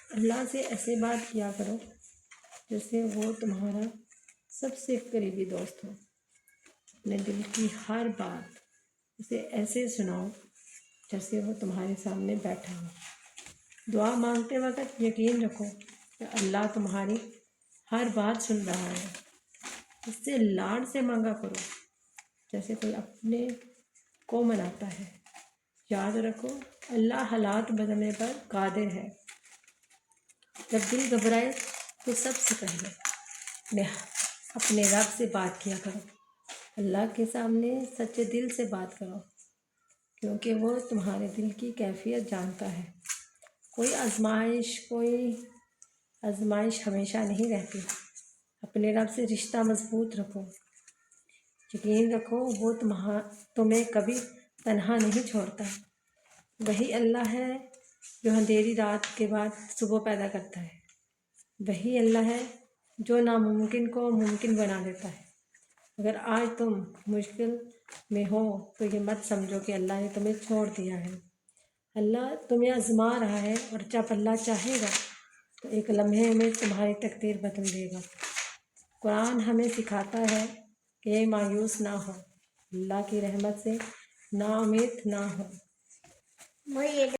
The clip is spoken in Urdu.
اللہ سے ایسے بات کیا کرو جیسے وہ تمہارا سب سے قریبی دوست ہو۔ اپنے دل کی ہر بات اسے ایسے سناؤ جیسے وہ تمہارے سامنے بیٹھا ہو۔ دعا مانگتے وقت یقین رکھو کہ اللہ تمہاری ہر بات سن رہا ہے۔ اس سے لاڈ سے مانگا کرو جیسے کوئی اپنے کو مناتا ہے۔ یاد رکھو اللہ حالات بدلنے پر قادر ہے۔ جب دل گھبرائے تو سب سے پہلے اپنے رب سے بات کیا کرو۔ اللہ کے سامنے سچے دل سے بات کرو کیونکہ وہ تمہارے دل کی کیفیت جانتا ہے۔ کوئی آزمائش ہمیشہ نہیں رہتی۔ اپنے رب سے رشتہ مضبوط رکھو۔ یقین رکھو وہ تمہیں کبھی تنہا نہیں چھوڑتا۔ وہی اللہ ہے جو اندھیری رات کے بعد صبح پیدا کرتا ہے۔ وہی اللہ ہے جو ناممکن کو ممکن بنا دیتا ہے۔ اگر آج تم مشکل میں ہو تو یہ مت سمجھو کہ اللہ نے تمہیں چھوڑ دیا ہے۔ اللہ تمہیں آزما رہا ہے اور جب اللہ چاہے گا تو ایک لمحے میں تمہاری تقدیر بدل دے گا۔ قرآن ہمیں سکھاتا ہے کہ مایوس نہ ہو، اللہ کی رحمت سے نا امید نہ ہو۔